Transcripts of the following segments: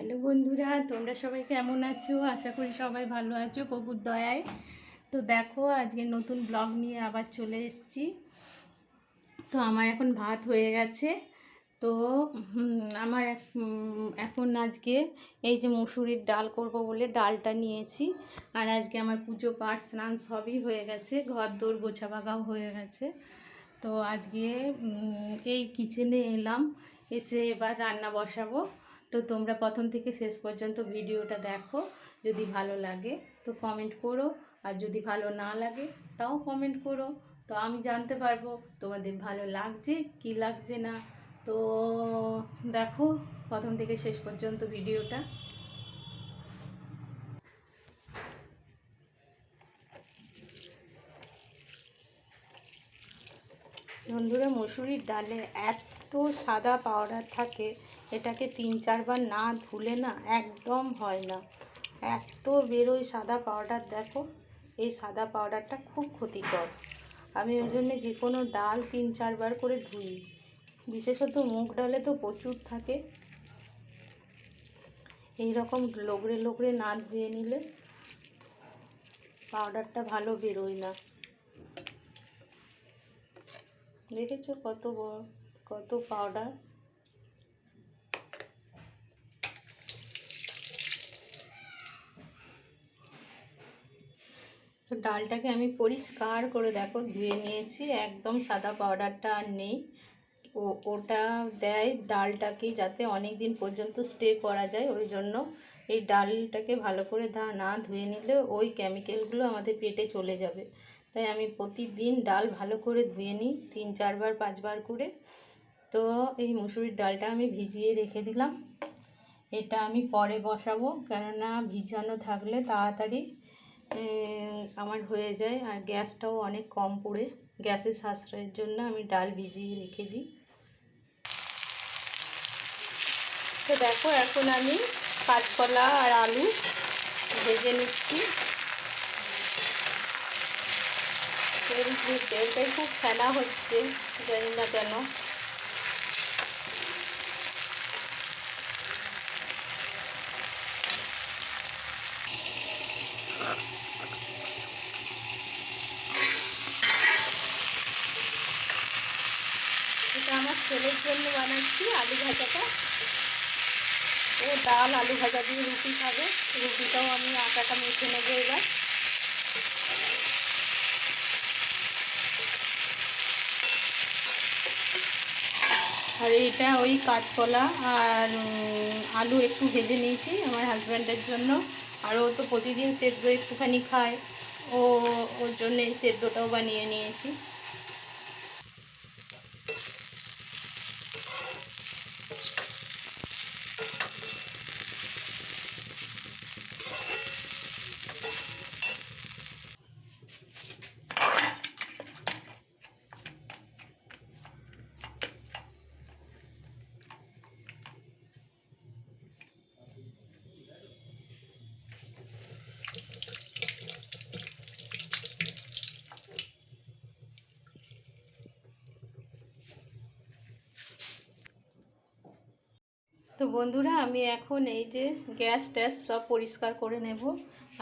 Hello বন্ধুরা, তোমরা সবাই কেমন আছো? আশা করি সবাই ভালো আছো প্রভুর দয়ায়। তো দেখো, আজকে নতুন ব্লগ নিয়ে আবার চলে এসেছি। তো আমার এখন ভাত হয়ে গেছে। তো আমার এখন আজকে এই যে মুসুরির ডাল করব বলে ডালটা নিয়েছি। আর আজকে আমার পুজো পাঠ স্নান সবই হয়ে গেছে, ঘর দোর গোছা বাগাও হয়ে গেছে। তো আজকে এই কিচেনে এলাম, এসে এবার রান্না বসাবো। তো তোমরা প্রথম থেকে শেষ পর্যন্ত ভিডিওটা দেখো, যদি ভালো লাগে তো কমেন্ট করো, আর যদি ভালো না লাগে তাও কমেন্ট করো। তো আমি জানতে পারবো তোমাদের ভালো লাগছে কি লাগছে না। তো দেখো প্রথম থেকে শেষ পর্যন্ত ভিডিওটা। বন্ধুরা, মুসুরির ডালে এত সাদা পাউডার থাকে, এটাকে 3-4 বার না ধুলে না একদম হয় না। এত বেরোয় সাদা পাউডার, দেখো এই সাদা পাউডারটা খুব ক্ষতিকর। আমি ওই জন্যে যে কোনো ডাল 3-4 বার করে ধুই, বিশেষত মুগ ডালে তো প্রচুর থাকে। এই রকম লোগড়ে লোগড়ে না ধুয়ে নিলে পাউডারটা ভালো বেরোয় না। দেখেছো কত পাউডার। তো ডালটাকে আমি পরিষ্কার করে দেখো ধুয়ে নিয়েছি, একদম সাদা পাউডারটা আর নেই। ওটা দেয় ডালটাকে যাতে অনেক দিন পর্যন্ত স্টে করা যায়, ওই জন্য এই ডালটাকে ভালো করে না ধুয়ে নিলে ওই কেমিক্যালগুলো আমাদের পেটে চলে যাবে। তাই আমি প্রতিদিন ডাল ভালো করে ধুয়ে নিই, 3-4 বার 5 বার করে। তো এই মুসুরির ডালটা আমি ভিজিয়ে রেখে দিলাম। এটা আমি পরে বসাবো, কেননা ভিজানো থাকলে তাড়াতাড়ি আমার হয়ে যায়, আর গ্যাসটাও অনেক কম পড়ে। গ্যাসের সাশ্রয়ের জন্য আমি ডাল ভিজিয়ে রেখে দিই। তো দেখো এখন আমি কাঁচকলা আর আলু ভেজে নিচ্ছি। তেলটাই খুব ফেনা হচ্ছে, জানি না কেন। এটা আমার ছেলের জন্য বানাচ্ছি আলু ভাজাটা। ও ডাল আলু ভাজা দিয়ে রুটি খাবে। রুটিটাও আমি আটাটা মেখে নেবো এবার। আর এটা ওই কাঁচকলা আর আলু একটু ভেজে নিয়েছি আমার হাজব্যান্ডের জন্য। আর ও তো প্রতিদিন সেদ্ধ একটুখানি খায়, ওর জন্য এই সেদ্ধটাও বানিয়ে নিয়েছি। তো বন্ধুরা, আমি এখন এই যে গ্যাস ট্যাস সব পরিষ্কার করে নেব।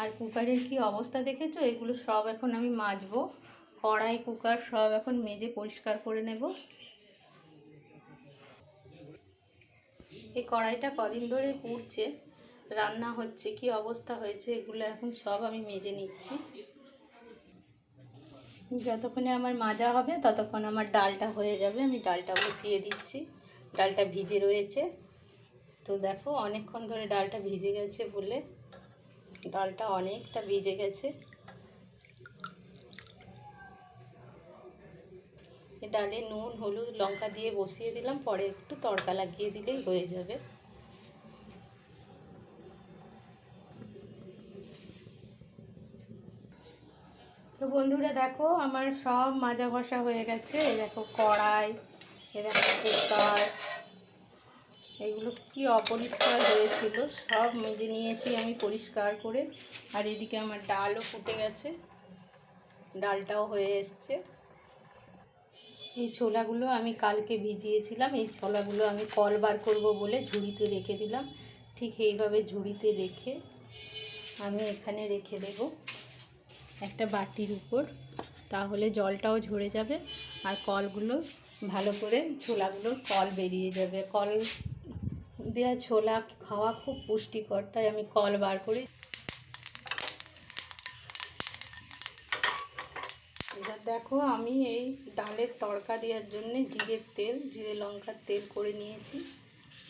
আর কুকারের কি অবস্থা দেখেছো, এগুলো সব এখন আমি মাজবো। কড়াই কুকার সব এখন মেজে পরিষ্কার করে নেব। এই কড়াইটা কদিন ধরে পুড়ছে, রান্না হচ্ছে, কি অবস্থা হয়েছে, এগুলো এখন সব আমি মেজে নিচ্ছি। যতক্ষণে আমার মাজা হবে ততক্ষণ আমার ডালটা হয়ে যাবে। আমি ডালটা বসিয়ে দিচ্ছি, ডালটা ভিজে রয়েছে। তো দেখো অনেকক্ষণ ধরে ডালটা ভিজে গেছে বলে, ডালটা অনেকটা ভিজে গেছে। ডালে নুন হলুদ লঙ্কা দিয়ে বসিয়ে দিলাম, পরে একটু তড়কা লাগিয়ে দিলেই হয়ে যাবে। তো বন্ধুরা দেখো, আমার সব মাজা ঘষা হয়ে গেছে। এই দেখো কড়াই, এই দেখো কুকার, এগুলো কি অপরিষ্কার হয়েছিল, সব মেজে নিয়েছি আমি পরিষ্কার করে। আর এদিকে আমার ডালও ফুটে গেছে, ডালটাও হয়ে এসছে। এই ছোলাগুলো আমি কালকে ভিজিয়েছিলাম, এই ছোলাগুলো আমি কল বার করবো বলে ঝুড়িতে রেখে দিলাম। ঠিক এইভাবে ঝুড়িতে রেখে আমি এখানে রেখে দেব একটা বাটির উপর, তাহলে জলটাও ঝরে যাবে আর কলগুলো ভালো করে, ছোলাগুলোর কল বেরিয়ে যাবে। কল দেওয়া ছোলা খাওয়া খুব পুষ্টিকর, তাই আমি কল বার করে। এবার দেখো আমি এই ডালের তড়কা দেওয়ার জন্য জিরের তেল, জিরে লঙ্কার তেল করে নিয়েছি,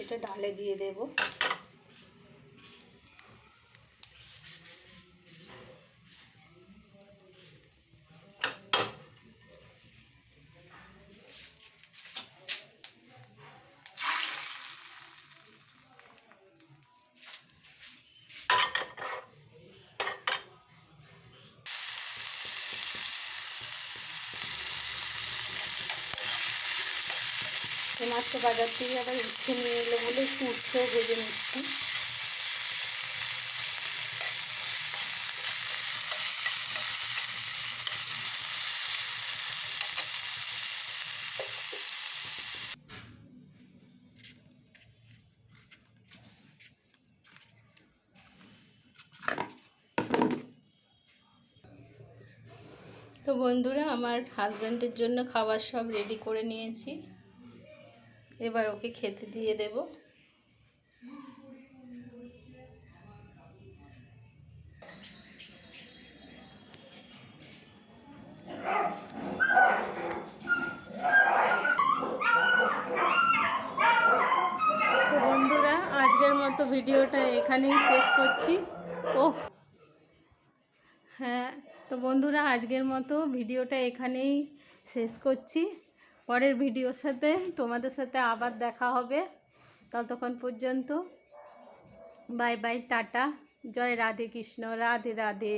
এটা ডালে দিয়ে দেব। মাত্র বাজার থেকে আবার উচ্ছে নিয়ে এলো বলে একটু উচ্ছেও ভেজে নিচ্ছি। তো বন্ধুরা, আমার হাজব্যান্ডের জন্য খাবার সব রেডি করে নিয়েছি, এবার ওকে খেতে দিয়ে দেব। তো বন্ধুরা, আজকের মতো ভিডিওটা এখানেই শেষ করছি। হ্যাঁ, তো বন্ধুরা, আজকের মতো ভিডিওটা এখানেই শেষ করছি। পরের ভিডিওর সাথে তোমাদের সাথে আবার দেখা হবে। ততক্ষণ পর্যন্ত বাই বাই, টাটা, জয় রাধে কৃষ্ণ, রাধে রাধে।